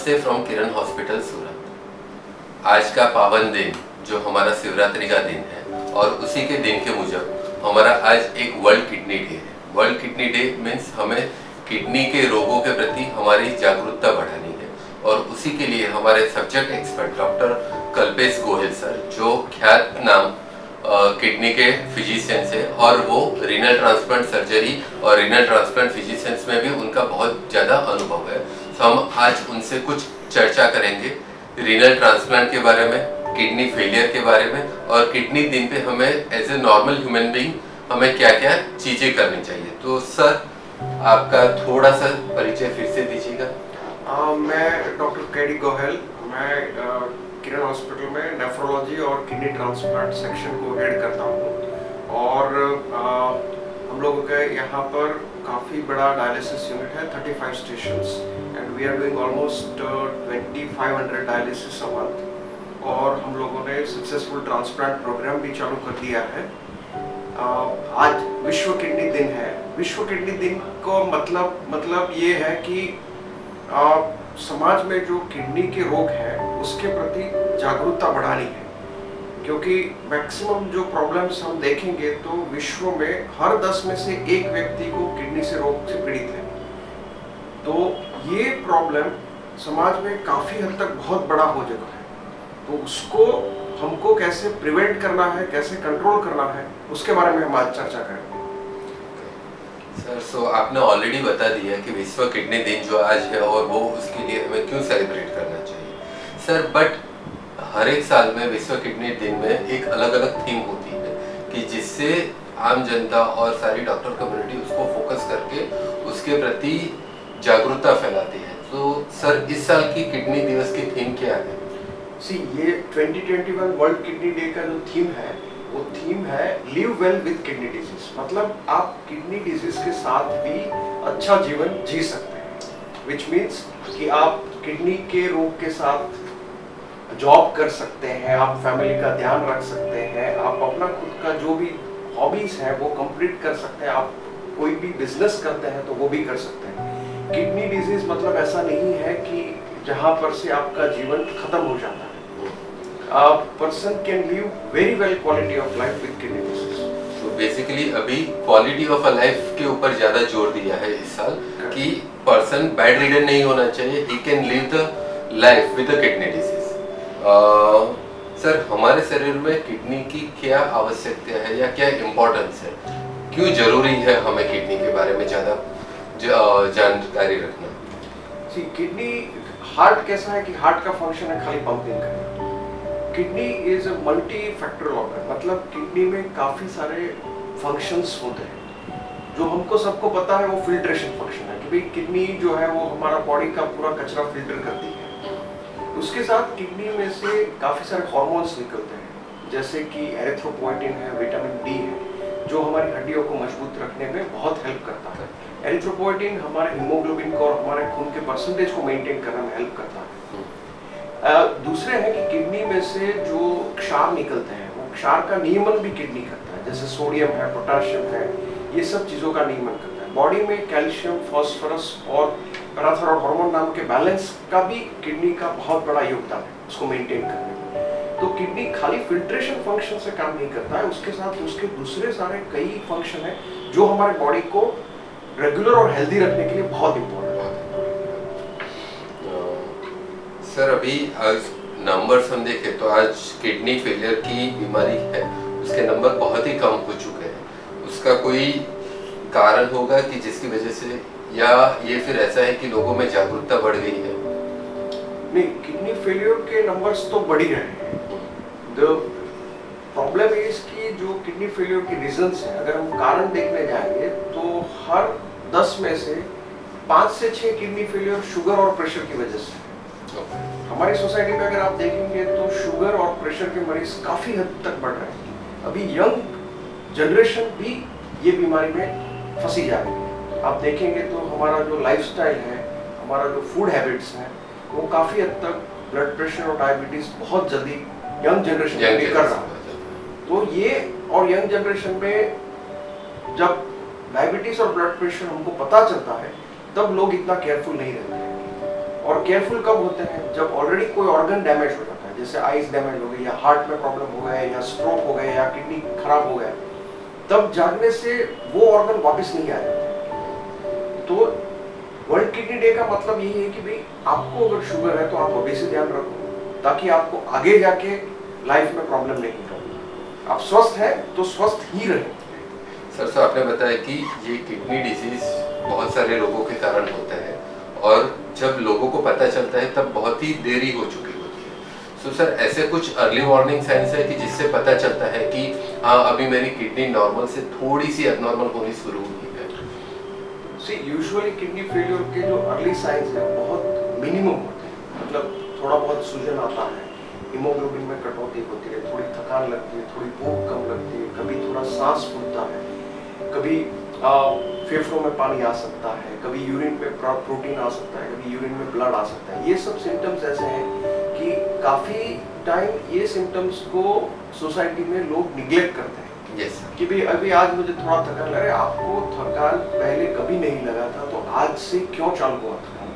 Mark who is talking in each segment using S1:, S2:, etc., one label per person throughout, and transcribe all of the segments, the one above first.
S1: नमस्ते from Kiran hospital सूरत। आज का पावन दिन जो हमारा शिवरात्रि का दिन है और उसी के दिन के मुजब हमारा आज एक वर्ल्ड किडनी डे है। वर्ल्ड किडनी डे मीन्स हमें किडनी के रोगों के प्रति हमारी जागरूकता बढ़ानी है और उसी के लिए हमारे subject expert doctor Kalpesh Goyal sir, जो ख्यात नाम किडनी के फिजिशियंस है और वो रीनल ट्रांसप्लांट सर्जरी और रीनल ट्रांसप्लांट फिजिशियंस में भी उनका बहुत ज़्यादा अनुभव है। तो हम आज उनसे कुछ चर्चा करेंगे रीनल ट्रांसप्लांट के बारे में, किडनी फेलियर के बारे में और किडनी दिन पे हमें as a normal human being हमें क्या क्या चीज़ें करनी चाहिए। तो सर आपका थोड़ा सा परिचय फिर से दीजिएगा।
S2: मैं डॉक्टर के.डी. गोयल, मैं किरण हॉस्पिटल में नेफ्रोलॉजी और किडनी ट्रांसप्लांट सेक्शन को हेड करता हूँ और हम लोगों के यहाँ पर काफ़ी बड़ा डायलिसिस यूनिट है, 35 stations, and we are doing almost 2500 dialysis a month. और हम लोगों ने सक्सेसफुल ट्रांसप्लांट प्रोग्राम भी चालू कर दिया है। आज विश्व किडनी दिन है। विश्व किडनी दिन को मतलब ये है कि समाज में जो किडनी के रोग हैं उसके प्रति जागरूकता बढ़ानी है, क्योंकि मैक्सिमम जो प्रॉब्लम्स हम देखेंगे तो विश्व में हर 10 में से एक व्यक्ति को किडनी से रोग से पीड़ित है। तो ये प्रॉब्लम समाज में काफ़ी हद तक बहुत बड़ा हो चुका है। तो उसको हमको कैसे प्रिवेंट करना है, कैसे कंट्रोल करना है, उसके बारे में हम आज चर्चा करेंगे।
S1: सर सो आपने ऑलरेडी बता दिया कि विश्व किडनी दिन जो आज है और वो उसके लिए हमें क्यों सेलिब्रेट करना चाहिए सर, बट हर एक साल में विश्व किडनी दिन में एक अलग अलग थीम होती है कि जिससे आम जनता और सारी डॉक्टर कम्युनिटी उसको फोकस करके उसके प्रति जागरूकता फैलाती है। तो सर इस साल की किडनी दिवस की थीम क्या है?
S2: ये 2021 वर्ल्ड किडनी डे का जो थीम है वो थीम है live well with kidney disease. मतलब आप किडनी डिजीज के साथ भी अच्छा जीवन जी सकते हैं, विच मीन्स कि आप किडनी के रोग के साथ जॉब कर सकते हैं, आप फैमिली का ध्यान रख सकते हैं, आप अपना खुद का जो भी हॉबीज है वो कंप्लीट कर सकते हैं, आप कोई भी बिजनेस करते हैं तो वो भी कर सकते हैं। किडनी डिजीज मतलब ऐसा नहीं है कि जहाँ पर से आपका जीवन खत्म हो जाता है। Person can live very well quality of life with kidney disease.
S1: तो बेसिकली अभी क्वालिटी ऑफ अ लाइफ के ऊपर ज्यादा जोर दिया है इस साल कि पर्सन बेड रिडन नहीं होना चाहिए, he can live the life with the kidney disease. Sir हमारे शरीर में किडनी की क्या आवश्यकता है या क्या इम्पोर्टेंस है, क्यों जरूरी है हमें किडनी के बारे में ज्यादा जानकारी रखना?
S2: जी, किडनी हार्ट कैसा है कि हार्ट का फंक्शन है खाली पंपिंग करना। Kidney is a multifactorial organ, मतलब किडनी में काफी सारे फंक्शंस होते हैं। जो हमको सबको पता है वो फिल्ट्रेशन फंक्शन है कि भाई किडनी जो है वो हमारा बॉडी का पूरा कचरा फिल्टर करती है। उसके साथ किडनी में से काफी सारे हार्मोन्स निकलते हैं, जैसे कि एरिथ्रोपोइटिन है, विटामिन डी है, जो हमारी हड्डियों को मजबूत रखने में बहुत हेल्प करता है। एरिथ्रोपोइटिन हमारे हीमोग्लोबिन को और हमारे खून के परसेंटेज को मेंटेन करने में हेल्प करता है। दूसरे है कि किडनी में से जो क्षार निकलते हैं वो क्षार का नियमन भी किडनी करता है, जैसे सोडियम है, पोटाशियम है, ये सब चीज़ों का नियमन करता है। बॉडी में कैल्शियम, फास्फोरस और पैराथायरॉयड हार्मोन नाम के बैलेंस का भी किडनी का बहुत बड़ा योगदान है उसको मेंटेन करने में। तो किडनी खाली फिल्ट्रेशन फंक्शन से काम नहीं करता है, उसके साथ उसके दूसरे सारे कई फंक्शन है जो हमारे बॉडी को रेगुलर और हेल्दी रखने के लिए बहुत इंपॉर्टेंट है।
S1: सर अभी आज नंबर्स हम देखें तो आज किडनी फेलियर की बीमारी है उसके नंबर बहुत ही कम हो चुके हैं। उसका कोई कारण होगा कि जिसकी वजह से, या ये फिर ऐसा है कि लोगों में जागरूकता बढ़ गई है?
S2: नहीं, किडनी फेलियर के नंबर्स तो बढ़ ही रहे हैं। द प्रॉब्लम इज कि जो किडनी फेलियर के रीजंस हैं, अगर हम कारण देखने जाएंगे तो हर 10 में से 5 से 6 किडनी फेलियर शुगर और प्रेशर की वजह से। हमारी सोसाइटी में अगर आप देखेंगे तो शुगर और प्रेशर के मरीज काफी हद तक बढ़ रहे हैं। अभी यंग जनरेशन भी ये बीमारी में फंसी जा रही है। आप देखेंगे तो हमारा जो लाइफस्टाइल है, हमारा जो फूड हैबिट्स है, वो काफी हद तक ब्लड प्रेशर और डायबिटीज बहुत जल्दी यंग जनरेशन में कर रहा है। तो ये और यंग जनरेशन में जब डायबिटीज और ब्लड प्रेशर हमको पता चलता है तब लोग इतना केयरफुल नहीं रहते हैं। और केयरफुल कब होते हैं जब ऑलरेडी कोई ऑर्गन डैमेज हो जाता है, जैसे आइज डैमेज हो गई या हार्ट में प्रॉब्लम हो गया या स्ट्रोक हो गया या किडनी खराब हो गया, तब जागने से वो ऑर्गन वापस नहीं आए। तो वर्ल्ड किडनी डे का मतलब यही है कि भाई आपको अगर शुगर है तो आप अभी से ध्यान रखो ताकि आपको आगे जाके लाइफ में प्रॉब्लम नहीं हो। आप स्वस्थ हैं तो स्वस्थ ही रहे।
S1: सर, तो आपने बताया कि ये किडनी डिजीज बहुत सारे लोगों के कारण होता है और जब लोगों को पता चलता है तब बहुत ही देरी हो चुकी होती है। सो सर, ऐसे कुछ अर्ली वार्निंग साइंस है कि जिससे पता चलता है कि हाँ, अभी मेरी किडनी नॉर्मल से थोड़ी सी एबनॉर्मल होनी शुरू हुई है?
S2: सी यूजुअली किडनी फेलियर के जो अर्ली साइंस है बहुत मिनिमम होते हैं, मतलब थोड़ा बहुत सूजन आता है, हीमोग्लोबिन में कटौती होती है, थोड़ी थकान लगती है, थोड़ी भूख कम लगती है, कभी थोड़ा सांस फूलता है, कभी फेफड़ों में पानी आ सकता है, कभी यूरिन में प्रोटीन आ सकता है, कभी यूरिन में ब्लड आ सकता है। ये सब सिम्टम्स ऐसे हैं कि काफी टाइम ये सिम्टम्स को सोसाइटी में लोग निग्लेक्ट करते हैं।
S1: Yes,
S2: कि भाई अभी आज मुझे थोड़ा थकान लग रहा है, आपको थकान पहले कभी नहीं लगा था तो आज से क्यों चालू हुआ थकान?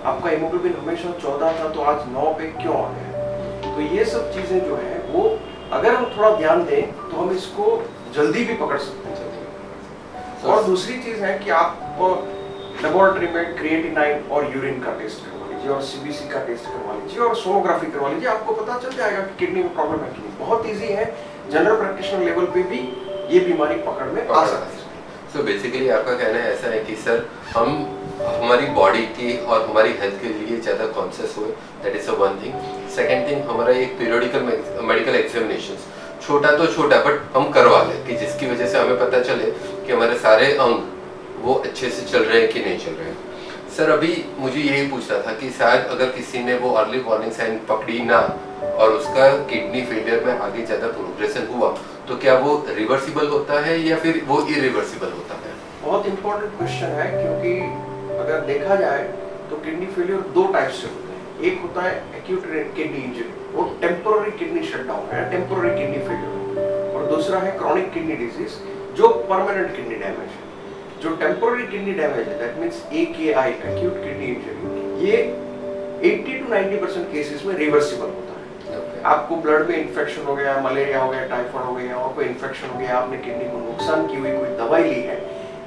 S2: आपका हीमोग्लोबिन हमेशा 14 था तो आज 9 पे क्यों आ गया? तो ये सब चीजें जो है वो अगर हम थोड़ा ध्यान दें तो हम इसको जल्दी भी पकड़ सकते हैं। और दूसरी चीज है कि आप लेबोरेटरी में क्रिएटिनाइन और यूरिन का टेस्ट करवा लीजिए और सीबीसी का टेस्ट करवा लीजिए और सोनोग्राफी करवा लीजिए, आपको पता चल जाएगा कि किडनी में प्रॉब्लम है कि नहीं। बहुत इजी है, जनरल प्रैक्टिशनर लेवल पे भी ये बीमारी पकड़ में आ सकती है।
S1: सो बेसिकली आपका कहना ऐसा है कि सर, हम हमारी बॉडी की और हमारी हेल्थ के लिए ज़्यादा कॉन्शियस हुए, that is a one thing. Second thing, हमारा एक पीरियडिकल मेडिकल एग्जामिनेशन, छोटा तो छोटा बट हम करवा लें कि जिसकी वजह से हमें पता चले कि हमारे सारे अंग वो अच्छे से चल रहे हैं कि नहीं चल रहे हैं। सर, अभी मुझे यही पूछना था कि शायद अगर किसी ने वो अर्ली वार्निंग साइन पकड़ी ना और उसका किडनी फेलियर में आगे ज़्यादा प्रोग्रेशन हुआ तो क्या वो रिवर्सिबल होता है या फिर वो इरिवर्सिबल होता है?
S2: बहुत इंपॉर्टेंट क्वेश्चन है, क्योंकि अगर देखा जाए तो किडनी फेलियर दो टाइप से होते हैं। एक होता है एक्यूट किडनी इंजरी, वो टेम्पोररी किडनी शटडाउन है, टेम्पोररी किडनी फेलियर, और दूसरा है क्रॉनिक किडनी डिजीज जो परमानेंट किडनी डैमेज है। जो टेम्पोररी किडनी डैमेज है, that means AKI, acute kidney injury, ये 80 to 90% केसेस में रिवर्सिबल होता है। आपको ब्लड में इन्फेक्शन हो गया, मलेरिया हो गया, टाइफाइड हो गया और कोई इन्फेक्शन हो गया, आपने किडनी को नुकसान की हुई कोई दवाई ली है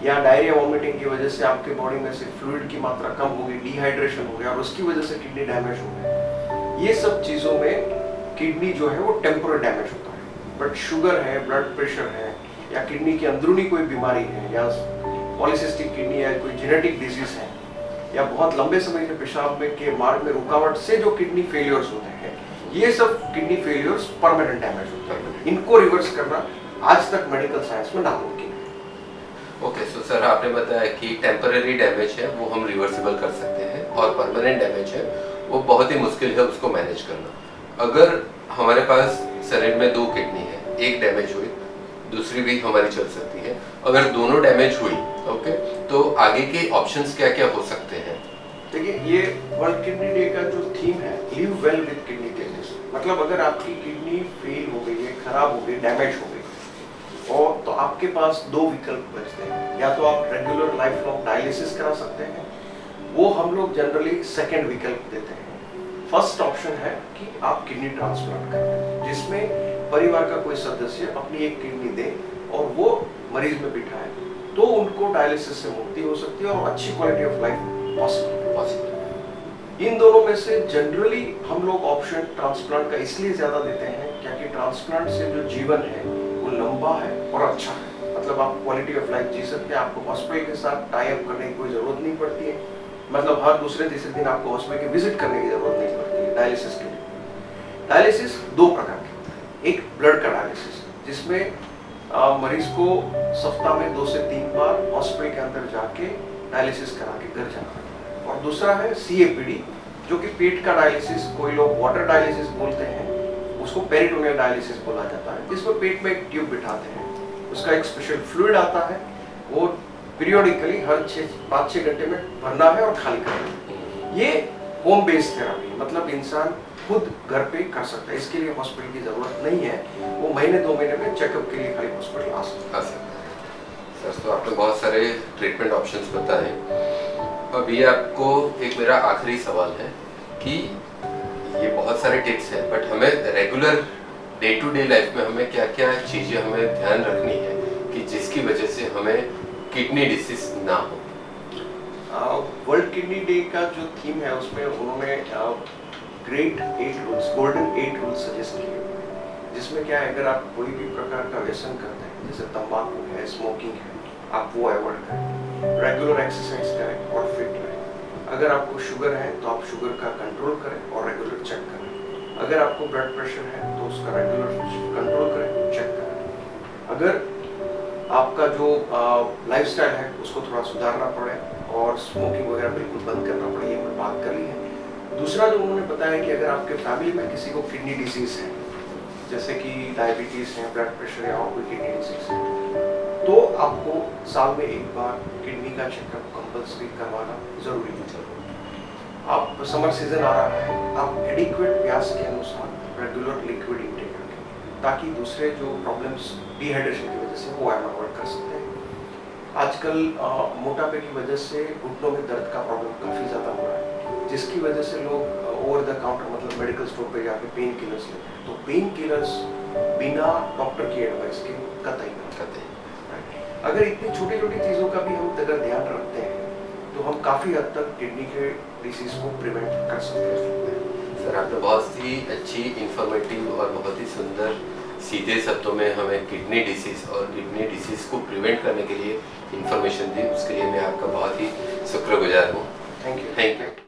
S2: या डायरिया वॉमिटिंग की वजह से आपके बॉडी में से फ्लूइड की मात्रा कम हो गई, डिहाइड्रेशन हो गया और उसकी वजह से किडनी डैमेज हो गया, ये सब चीजों में किडनी जो है वो टेम्पोररी डैमेज होता है। बट शुगर है, ब्लड प्रेशर है या किडनी की अंदरूनी कोई बीमारी है या पॉलीसिस्टिक किडनी है, कोई जेनेटिक डिजीज है या बहुत लंबे समय से पेशाब में के मार्ग में रुकावट से जो किडनी फेलियर्स होते हैं, ये सब किडनी फेलियर्स परमानेंट डैमेज होता है। इनको रिवर्स करना आज तक मेडिकल साइंस में नामुमकिन है।
S1: ओके, सो सर, आपने बताया कि टेम्पररी डैमेज है वो हम रिवर्सिबल कर सकते हैं और परमानेंट डैमेज है वो बहुत ही मुश्किल है उसको मैनेज करना। अगर हमारे पास शरीर में 2 किडनी है, एक डैमेज हुई, दूसरी भी हमारी चल सकती है, अगर दोनों डैमेज हुई, ओके, तो आगे के ऑप्शंस क्या क्या हो सकते हैं?
S2: देखिए, ये वर्ल्ड किडनी डे का जो थीम है, live well with kidney disease, मतलब अगर आपकी किडनी फेल हो गई है, खराब हो गई, डैमेज हो गई और तो आपके पास 2 विकल्प बचते हैं। या तो आप रेगुलर लाइफ लॉन्ग डायलिसिस करा सकते हैं, वो हम लोग जनरली सेकंड विकल्प देते हैं। फर्स्ट ऑप्शन है कि आप किडनी ट्रांसप्लांट करें, जिसमें परिवार का कोई सदस्य अपनी एक किडनी दे और वो मरीज में बिठाए, तो उनको डायलिसिस से मुक्ति हो सकती है और अच्छी क्वालिटी ऑफ लाइफ पॉसिबल। इन दोनों में से जनरली हम लोग ऑप्शन ट्रांसप्लांट का इसलिए ज्यादा देते हैं क्योंकि ट्रांसप्लांट से जो जीवन है वो लंबा है और अच्छा है, मतलब आप क्वालिटी ऑफ लाइफ जी सकते हैं, आपको हॉस्पिटल के साथ टाई अप करने की कोई जरूरत नहीं पड़ती है, मतलब हर दूसरे तीसरे दिन आपको हॉस्पिटल की विजिट करने की जरूरत नहीं पड़ती है डायलिसिस के लिए। डायलिसिस 2 प्रकार के होते हैं। एक ब्लड का डायलिसिस, जिसमें मरीज को सप्ताह में 2 से 3 बार हॉस्पिटल के अंदर जाके डायलिसिस करा के घर जाना है, और दूसरा है CAPD, जो कि पेट का डायलिसिस, कोई लोग वाटर डायलिसिस बोलते हैं, उसको पेरिटोनियल डायलिसिस बोला जाता है, जिसमें पेट में एक ट्यूब बिठाते हैं, उसका एक स्पेशल फ्लूइड आता है, वो पीरियोडिकली हर 5-6 घंटे में भरना है और खाली करना है। ये होम बेस्ड थेरेपी, मतलब इंसान खुद घर पे कर सकता है, इसके लिए हॉस्पिटल की जरूरत नहीं है, वो महीने 2 महीने में चेकअप के लिए खाली हॉस्पिटल आ सकता है।
S1: सर, तो आपने बहुत सारे ट्रीटमेंट ऑप्शंस बताए, अभी आपको एक मेरा आखिरी सवाल है कि ये बहुत सारे टिप्स हैं, बट हमें regular day to day life में हमें क्या क्या चीज़ें हमें ध्यान रखनी है कि जिसकी वजह से हमें किडनी डिसीज ना हो।
S2: वर्ल्ड किडनी डे का जो थीम है उसमें उन्होंने great 8 rules, golden 8 rules suggest किए हुए हैं, जिसमें क्या है, अगर आप कोई भी प्रकार का व्यसन करते हैं, जैसे तंबाकू है, स्मोकिंग है, आप वो अवॉइड करें, रेगुलर एक्सरसाइज करें और फिट रहें। अगर आपको शुगर है तो आप शुगर का कंट्रोल करें और रेगुलर चेक करें। अगर आपको ब्लड प्रेशर है तो उसका रेगुलर कंट्रोल करें, चेक करें। अगर आपका जो लाइफस्टाइल है उसको थोड़ा सुधारना पड़े और स्मोकिंग वगैरह बिल्कुल बंद करना पड़े, ये हमने बात कर ली है। दूसरा जो उन्होंने बताया कि अगर आपके फैमिली में किसी को किडनी डिसीज है, जैसे कि डायबिटीज है, ब्लड प्रेशर या और कोई किडनी डिसीज है, तो आपको साल में एक बार किडनी का चेकअप कंपल्सरी करवाना जरूरी है। आप समर सीजन आ रहा है, आप एडिक्वेट प्यास के अनुसार रेगुलर लिक्विड इंटेक रखें, ताकि दूसरे जो प्रॉब्लम्स डिहाइड्रेशन की वजह से वो आप अवॉइड कर सकते हैं। आजकल मोटापे की वजह से घुटनों में दर्द का प्रॉब्लम काफ़ी ज़्यादा हो रहा है, जिसकी वजह से लोग ओवर द काउंटर मतलब मेडिकल स्टोर पे जाके पेन किलर्स लेते हैं। तो पेन किलर्स बिना डॉक्टर की एडवाइस के कतई ना करते हैं। अगर इतनी छोटी छोटी चीज़ों का भी हम अगर ध्यान रखते हैं तो हम काफ़ी हद तक किडनी के डिसीज को प्रिवेंट कर सकते हैं।
S1: सर, आपने बहुत ही अच्छी इंफॉर्मेटिव और बहुत ही सुंदर सीधे शब्दों में हमें किडनी डिसीज और किडनी डिसीज को प्रिवेंट करने के लिए इंफॉर्मेशन दी, उसके लिए मैं आपका बहुत ही शुक्रगुजार हूँ।
S2: Thank you.
S1: Thank you.